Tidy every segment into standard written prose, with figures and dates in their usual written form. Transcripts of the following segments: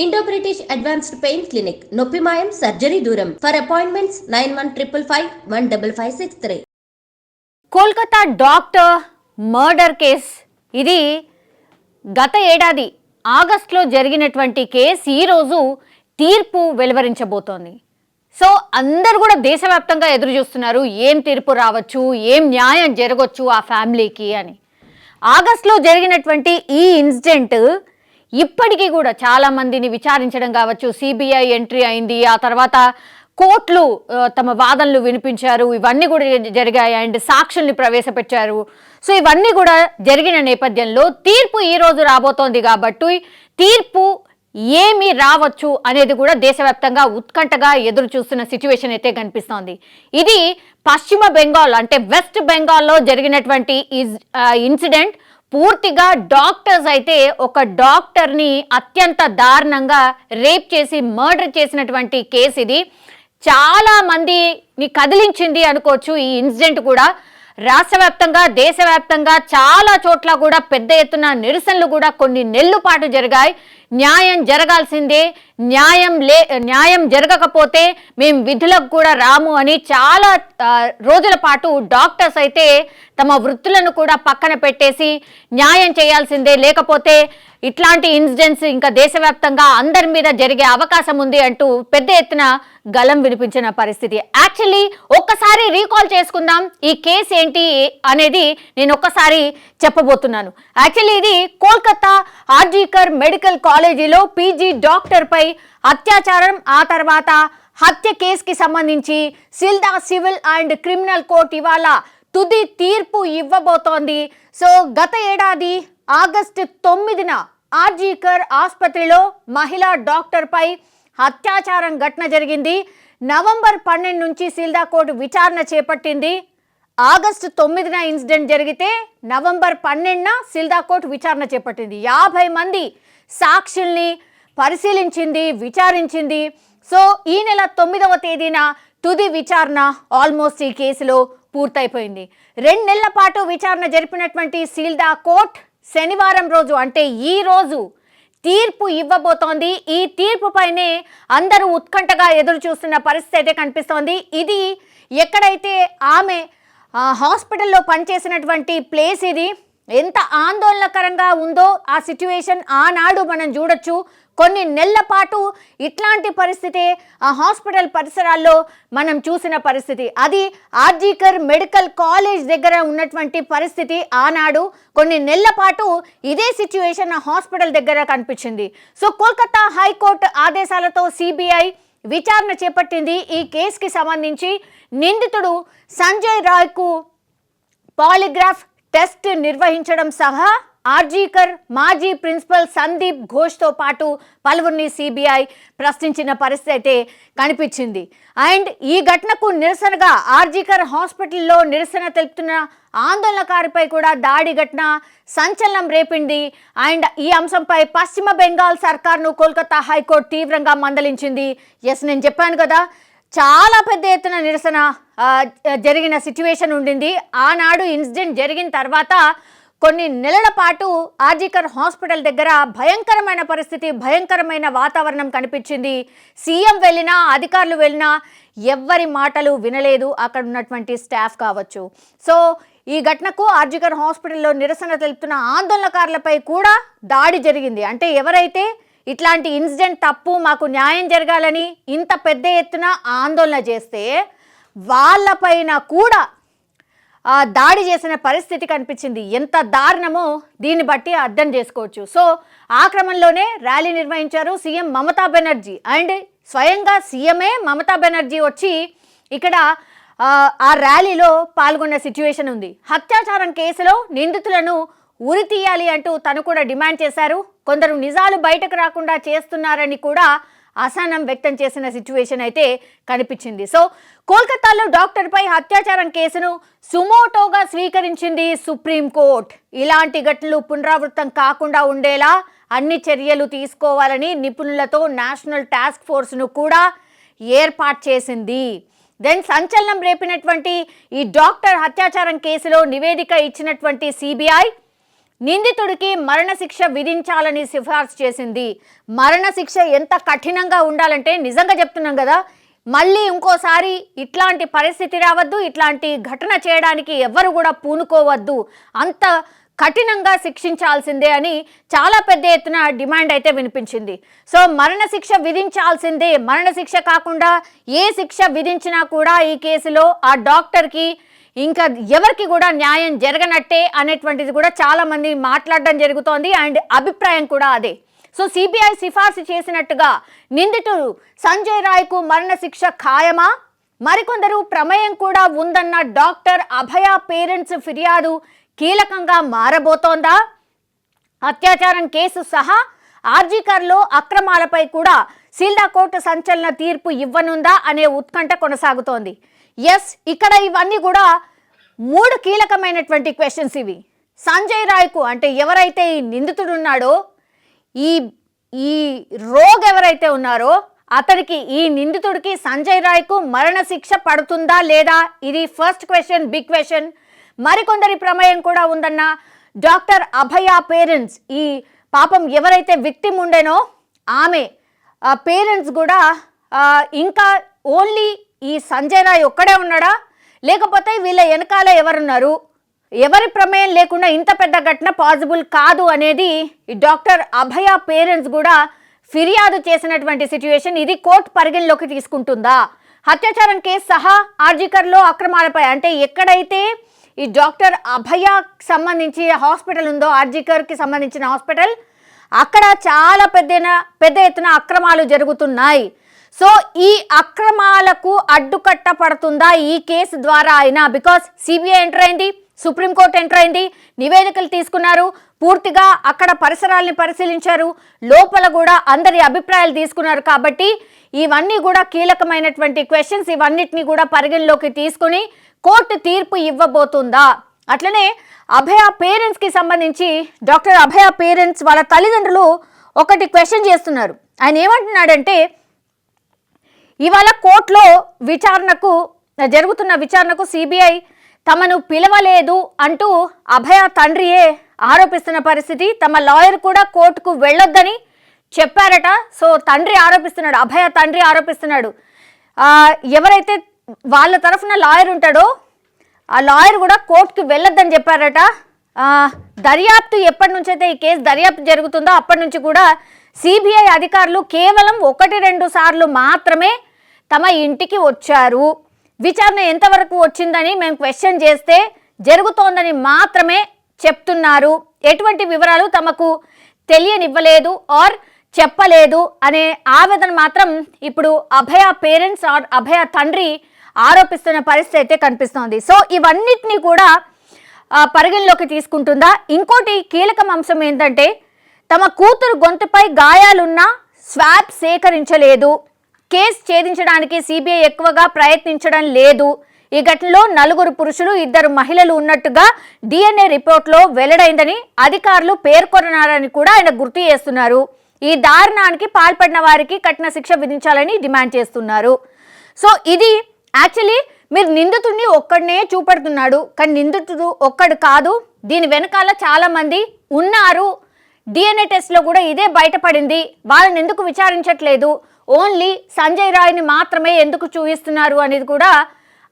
Indo British advanced pain clinic నొప్పి మాయం surgery దూరం. For appointments 9155515563. Kolkata doctor murder case ఇది గత ఏడాది ఆగస్టులో జరిగినటువంటి కేసు ఈరోజు తీర్పు వెలువరించబోతోంది. సో అందరూ కూడా దేశవ్యాప్తంగా ఎదురు చూస్తున్నారు, ఏం తీర్పు రావచ్చు, ఏం న్యాయం జరగవచ్చు ఆ ఫ్యామిలీకి అని. ఆగస్టులో జరిగినటువంటి ఈ ఇన్సిడెంట్ ఇప్పటికీ కూడా చాలామందిని విచారించడం కావచ్చు, సిబిఐ ఎంట్రీ అయింది, ఆ తర్వాత కోర్టులు తమ వాదనలు వినిపించారు, ఇవన్నీ కూడా జరిగాయి. అండ్ సాక్షుల్ని ప్రవేశపెట్టారు. సో ఇవన్నీ కూడా జరిగిన నేపథ్యంలో తీర్పు ఈరోజు రాబోతోంది కాబట్టి తీర్పు ఏమి రావచ్చు అనేది కూడా దేశవ్యాప్తంగా ఉత్కంఠగా ఎదురు చూస్తున్న సిచ్యువేషన్ అయితే కనిపిస్తోంది. ఇది పశ్చిమ బెంగాల్ అంటే వెస్ట్ బెంగాల్లో జరిగినటువంటి ఇన్సిడెంట్. పూర్తిగా డాక్టర్స్ అయితే ఒక డాక్టర్ని అత్యంత దారుణంగా రేప్ చేసి మర్డర్ చేసినటువంటి కేసు ఇది. చాలా మందిని కదిలించింది అనుకోవచ్చు ఈ ఇన్సిడెంట్ కూడా. రాష్ట్ర వ్యాప్తంగా దేశవ్యాప్తంగా చాలా చోట్ల కూడా పెద్ద ఎత్తున నిరసనలు కూడా కొన్ని నెలల పాటు జరిగాయి. న్యాయం జరగాల్సిందే, న్యాయం జరగకపోతే మేము విధులకు కూడా రాము అని చాలా రోజుల పాటు డాక్టర్స్ అయితే తమ వృత్తులను కూడా పక్కన పెట్టేసి న్యాయం చేయాల్సిందే, లేకపోతే ఇట్లాంటి ఇన్సిడెంట్స్ ఇంకా దేశవ్యాప్తంగా అందరి మీద జరిగే అవకాశం ఉంది అంటూ పెద్ద ఎత్తున గలం వినిపించిన పరిస్థితి. యాక్చువల్లీ ఒక్కసారి రీకాల్ చేసుకుందాం ఈ కేసు ఏంటి అనేది నేను ఒక్కసారి చెప్పబోతున్నాను. యాక్చువల్లీ ఇది కోల్కతా ఆర్జీకర్ మెడికల్ కాలేజీలో పీజీ డాక్టర్ పై అత్యాచారం ఆ తర్వాత హత్య కేసుకి సంబంధించి Sealdah civil and criminal court ఇవాళ తుది తీర్పు ఇవ్వబోతోంది. సో గత ఏడాది ఆగస్టు 9న ఆర్జీకర్ ఆసుపత్రిలో మహిళా డాక్టర్ పై అత్యాచారం ఘటన జరిగింది. నవంబర్ 12 నుంచి సిల్దా కోర్టు విచారణ చేపట్టింది. ఆగస్టు 9న ఇన్సిడెంట్ జరిగితే నవంబర్ 12న సిల్దా కోర్టు విచారణ చేపట్టింది. 50 మంది సాక్షుల్ని పరిశీలించింది, విచారించింది. సో ఈ నెల 9వ తేదీన తుది విచారణ ఆల్మోస్ట్ ఈ కేసులో పూర్తయిపోయింది. 2 నెలల పాటు విచారణ జరిపినటువంటి సిల్దా కోర్ట్ శనివారం రోజు అంటే ఈ రోజు తీర్పు ఇవ్వబోతోంది. ఈ తీర్పు పైనే అందరూ ఉత్కంఠగా ఎదురు చూస్తున్న పరిస్థితి అయితే కనిపిస్తోంది. ఇది ఎక్కడైతే ఆమె హాస్పిటల్లో పనిచేసినటువంటి ప్లేస్ ఇది. ఎంత ఆందోళనకరంగా ఉందో ఆ సిచ్యువేషన్ ఆనాడు మనం చూడొచ్చు. కొన్ని నెలల పాటు ఇట్లాంటి పరిస్థితి ఆ హాస్పిటల్ పరిసరాల్లో మనం చూసిన పరిస్థితి. అది ఆర్జీకర్ మెడికల్ కాలేజ్ దగ్గర ఉన్నటువంటి పరిస్థితి. ఆనాడు కొన్ని నెలల పాటు ఇదే సిచ్యువేషన్ ఆ హాస్పిటల్ దగ్గర కనిపించింది. సో కోల్కతా హైకోర్టు ఆదేశాలతో సిబిఐ విచారణ చేపట్టింది. ఈ కేసుకి సంబంధించి నిందితుడు సంజయ్ రాయ్కు పాలిగ్రాఫ్ టెస్ట్ నిర్వహించడం సహా ఆర్జీకర్ మాజీ ప్రిన్సిపల్ సందీప్ ఘోష్తో పాటు పలువురిని సిబిఐ ప్రశ్నించిన పరిస్థితి అయితే కనిపించింది. అండ్ ఈ ఘటనకు నిరసనగా ఆర్జీకర్ హాస్పిటల్లో నిరసన తెలుపుతున్న ఆందోళనకారిపై కూడా దాడి ఘటన సంచలనం రేపింది. అండ్ ఈ అంశంపై పశ్చిమ బెంగాల్ సర్కార్ను కోల్కతా హైకోర్టు తీవ్రంగా మందలించింది. ఎస్, నేను చెప్పాను కదా, చాలా పెద్ద ఎత్తున నిరసన జరిగిన సిచ్యువేషన్ ఉండింది. ఆనాడు ఇన్సిడెంట్ జరిగిన తర్వాత కొన్ని నెలల పాటు ఆర్జీకర్ హాస్పిటల్ దగ్గర భయంకరమైన పరిస్థితి, భయంకరమైన వాతావరణం కనిపించింది. సీఎం వెళ్ళినా, అధికారులు వెళ్ళినా ఎవ్వరి మాటలు వినలేదు అక్కడ ఉన్నటువంటి స్టాఫ్ కావచ్చు. సో ఈ ఘటనకు ఆర్జీకర్ హాస్పిటల్లో నిరసన తెలుపుతున్న ఆందోళనకారులపై కూడా దాడి జరిగింది. అంటే ఎవరైతే ఇట్లాంటి ఇన్సిడెంట్ తప్పు, మాకు న్యాయం జరగాలని ఇంత పెద్ద ఎత్తున ఆందోళన చేస్తే వాళ్ళపైన కూడా దాడి చేసిన పరిస్థితి కనిపించింది. ఎంత దారుణమో దీన్ని బట్టి అర్థం చేసుకోవచ్చు. సో ఆ క్రమంలోనే ర్యాలీ నిర్వహించారు సీఎం మమతా బెనర్జీ. అండ్ స్వయంగా సీఎంఏ మమతా బెనర్జీ వచ్చి ఇక్కడ ఆ ర్యాలీలో పాల్గొన్న సిచ్యువేషన్ ఉంది. అత్యాచారం కేసులో నిందితులను ఉరి తీయాలి అంటూ తను కూడా డిమాండ్ చేశారు. కొందరు నిజాలు బయటకు రాకుండా చేస్తున్నారని కూడా అసహనం వ్యక్తం చేసిన సిచ్యువేషన్ అయితే కనిపించింది. సో కోల్కతాలో డాక్టర్పై అత్యాచారం కేసును సుమోటోగా స్వీకరించింది సుప్రీంకోర్టు. ఇలాంటి ఘటనలు పునరావృతం కాకుండా ఉండేలా అన్ని చర్యలు తీసుకోవాలని నిపుణులతో నేషనల్ టాస్క్ ఫోర్స్ను కూడా ఏర్పాటు చేసింది. దెన్ సంచలనం రేపినటువంటి ఈ డాక్టర్ అత్యాచారం కేసులో నివేదిక ఇచ్చినటువంటి సిబిఐ నిందితుడికి మరణశిక్ష విధించాలని సిఫార్సు చేసింది. మరణశిక్ష ఎంత కఠినంగా ఉండాలంటే నిజంగా చెప్తున్నాం కదా, మళ్ళీ ఇంకోసారి ఇట్లాంటి పరిస్థితి రావద్దు, ఇట్లాంటి ఘటన చేయడానికి ఎవరు కూడా పూనుకోవద్దు, అంత కఠినంగా శిక్షించాల్సిందే అని చాలా పెద్ద ఎత్తున డిమాండ్ అయితే వినిపించింది. సో మరణశిక్ష విధించాల్సిందే, మరణశిక్ష కాకుండా ఏ శిక్ష విధించినా కూడా ఈ కేసులో ఆ డాక్టర్కి ఇంకా ఎవరికి కూడా న్యాయం జరగనట్టే అనేటువంటిది కూడా చాలామంది మాట్లాడడం జరుగుతోంది. అండ్ అభిప్రాయం కూడా అదే. సో సిబిఐ సిఫార్సు చేసినట్టుగా నిందితుడు సంజయ్ రాయ్కు మరణశిక్ష ఖాయమా? మరికొందరు ప్రమేయం కూడా ఉందన్న డాక్టర్ అభయ పేరెంట్స్ ఫిర్యాదు కీలకంగా మారబోతోందా? అత్యాచారం కేసు సహా ఆర్జీకర్లో అక్రమాలపై కూడా సీల్డా కోర్టు సంచలన తీర్పు ఇవ్వనుందా అనే ఉత్కంఠ కొనసాగుతోంది. ఎస్, ఇక్కడ ఇవన్నీ కూడా 3 కీలకమైనటువంటి క్వశ్చన్స్ ఇవి. సంజయ్ రాయ్కు అంటే ఎవరైతే ఈ నిందితుడు ఉన్నాడో, ఈ రోగ్ ఎవరైతే ఉన్నారో అతనికి, ఈ నిందితుడికి సంజయ్ రాయ్కు మరణశిక్ష పడుతుందా లేదా? ఇది ఫస్ట్ క్వశ్చన్, బిగ్ క్వశ్చన్. మరికొందరి ప్రమేయం కూడా ఉందన్న డాక్టర్ అభయ పేరెంట్స్, ఈ పాపం ఎవరైతే విక్టిమ్ ఉండేనో ఆమె పేరెంట్స్ కూడా ఇంకా ఓన్లీ ఈ సంజయ్ రాయ్ ఒక్కడే ఉన్నాడా, లేకపోతే వీళ్ళ వెనకాల ఎవరున్నారు, ఎవరి ప్రమేయం లేకుండా ఇంత పెద్ద ఘటన పాసిబుల్ కాదు అనేది ఈ డాక్టర్ అభయ పేరెంట్స్ కూడా ఫిర్యాదు చేసినటువంటి సిచ్యువేషన్. ఇది కోర్టు పరిగణలోకి తీసుకుంటుందా? అత్యాచారం కేసు సహా ఆర్జీకర్లో అక్రమాలపై, అంటే ఎక్కడైతే ఈ డాక్టర్ అభయకి సంబంధించి హాస్పిటల్ ఉందో, ఆర్జీకర్కి సంబంధించిన హాస్పిటల్, అక్కడ చాలా పెద్ద ఎత్తున అక్రమాలు జరుగుతున్నాయి. సో ఈ అక్రమాలకు అడ్డుకట్ట పడుతుందా ఈ కేసు ద్వారా అయినా? బికాస్ సిబిఐ ఎంటర్ అయింది, సుప్రీంకోర్టు ఎంటర్ అయింది, నివేదికలు తీసుకున్నారు, పూర్తిగా అక్కడ పరిసరాల్ని పరిశీలించారు, లోపల కూడా అందరి అభిప్రాయాలు తీసుకున్నారు. కాబట్టి ఇవన్నీ కూడా కీలకమైనటువంటి క్వశ్చన్స్. ఇవన్నిటిని కూడా పరిగణలోకి తీసుకుని కోర్టు తీర్పు ఇవ్వబోతుందా? అట్లనే అభయ పేరెంట్స్కి సంబంధించి డాక్టర్ అభయ పేరెంట్స్ వాళ్ళ తల్లిదండ్రులు ఒకటి క్వశ్చన్ చేస్తున్నారు. ఆయన ఏమంటున్నాడంటే, ఇవాళ కోర్టులో జరుగుతున్న విచారణకు సిబిఐ తమను పిలవలేదు అంటూ అభయ తండ్రియే ఆరోపిస్తున్న పరిస్థితి. తమ లాయర్ కూడా కోర్టుకు వెళ్ళొద్దని చెప్పారట. సో తండ్రి ఆరోపిస్తున్నాడు, అభయ తండ్రి ఆరోపిస్తున్నాడు. ఎవరైతే వాళ్ళ తరఫున లాయర్ ఉంటాడో ఆ లాయర్ కూడా కోర్టుకు వెళ్ళొద్దని చెప్పారట. దర్యాప్తు ఎప్పటి నుంచి అయితే ఈ కేసు దర్యాప్తు జరుగుతుందో అప్పటి నుంచి కూడా సిబిఐ అధికారులు కేవలం 1-2 సార్లు మాత్రమే తమ ఇంటికి వచ్చారు. విచారణ ఎంతవరకు వచ్చిందని మేము క్వశ్చన్ చేస్తే జరుగుతోందని మాత్రమే చెప్తున్నారు. ఎటువంటి వివరాలు తమకు తెలియనివ్వలేదు ఆర్ చెప్పలేదు అనే ఆవేదన మాత్రం ఇప్పుడు అభయ పేరెంట్స్ ఆర్ అభయ తండ్రి ఆరోపిస్తున్న పరిస్థితి అయితే కనిపిస్తోంది. సో ఇవన్నిటినీ కూడా పరిగణలోకి తీసుకుంటుందా? ఇంకోటి కీలకం అంశం ఏంటంటే, తమ కూతురు గొంతుపై గాయాలున్నా స్వాబ్ సేకరించలేదు, కేసు ఛేదించడానికి సిబిఐ ఎక్కువగా ప్రయత్నించడం లేదు. ఈ ఘటనలో 4 పురుషులు 2 మహిళలు ఉన్నట్టుగా డిఎన్ఏ రిపోర్ట్లో వెల్లడైందని అధికారులు పేర్కొన్నారని కూడా ఆయన గుర్తు చేస్తున్నారు. ఈ దారుణానికి పాల్పడిన వారికి కఠిన శిక్ష విధించాలని డిమాండ్ చేస్తున్నారు. సో ఇది యాక్చువల్లీ మీరు నిందితుడిని ఒక్కడనే చూపెడుతున్నాడు, కానీ నిందితుడు ఒక్కడు కాదు, దీని వెనకాల చాలా మంది ఉన్నారు. డిఎన్ఏ టెస్ట్లో కూడా ఇదే బయటపడింది. వాళ్ళని ఎందుకు విచారించట్లేదు, ఓన్లీ సంజయ్ రాయ్ని మాత్రమే ఎందుకు చూపిస్తున్నారు అనేది కూడా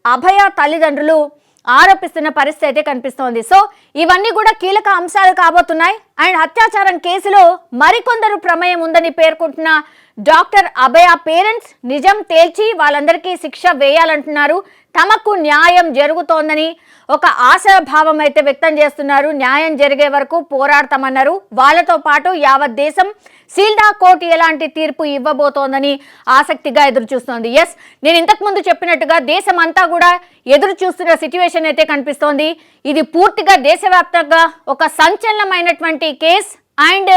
అభయ తల్లిదండ్రులు ఆరోపిస్తున్న పరిస్థితి అయితే కనిపిస్తోంది. సో ఇవన్నీ కూడా కీలక అంశాలు కాబోతున్నాయి. అండ్ అత్యాచారం కేసులో మరికొందరు ప్రమేయం ఉందని పేర్కొంటున్న డాక్టర్ అభయ పేరెంట్స్ నిజం తేల్చి వాళ్ళందరికీ శిక్ష వేయాలంటున్నారు. తమకు న్యాయం జరుగుతోందని ఒక ఆశాభావం అయితే వ్యక్తం చేస్తున్నారు. న్యాయం జరిగే వరకు పోరాడతామన్నారు. వాళ్ళతో పాటు యావత్ దేశం సీల్డా కోర్టు ఎలాంటి తీర్పు ఇవ్వబోతోందని ఆసక్తిగా ఎదురు చూస్తోంది. ఎస్, నేను ఇంతకుముందు చెప్పినట్టుగా దేశం అంతా కూడా ఎదురు చూస్తున్న సిచ్యువేషన్ అయితే కనిపిస్తోంది. ఇది పూర్తిగా దేశవ్యాప్తంగా ఒక సంచలనమైనటువంటి కేసు. అండ్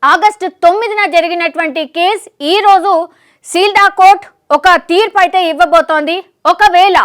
ఆగస్టు 9న జరిగినటువంటి కేసు ఈరోజు సీల్డా కోర్టు ఒక తీర్పు అయితే ఇవ్వబోతోంది. ఒకవేళ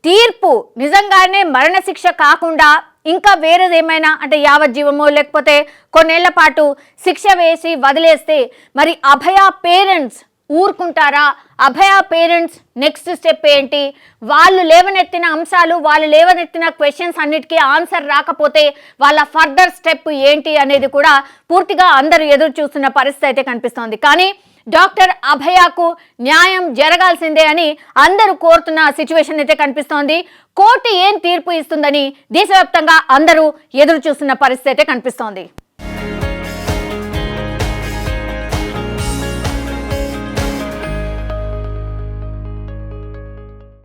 తీర్పు నిజంగానే మరణశిక్ష కాకుండా ఇంకా వేరేది ఏమైనా అంటే యావజ్జీవమో లేకపోతే కొన్నేళ్ల పాటు శిక్ష వేసి వదిలేస్తే మరి అభయ పేరెంట్స్ ఊరుకుంటారా? అభయ పేరెంట్స్ నెక్స్ట్ స్టెప్ ఏంటి? వాళ్ళు లేవనెత్తిన అంశాలు, వాళ్ళు లేవనెత్తిన క్వశ్చన్స్ అన్నిటికీ ఆన్సర్ రాకపోతే వాళ్ళ ఫర్దర్ స్టెప్ ఏంటి అనేది కూడా పూర్తిగా అందరూ ఎదురు చూస్తున్న పరిస్థితి అయితే కనిపిస్తోంది. కానీ డాక్టర్ అభయకు న్యాయం జరగాల్సిందే అని అందరూ కోరుతున్న సిచ్యువేషన్ అయితే కనిపిస్తోంది. కోర్టు ఏం తీర్పు ఇస్తుందని దేశవ్యాప్తంగా అందరూ ఎదురు చూస్తున్న పరిస్థితి అయితే కనిపిస్తోంది.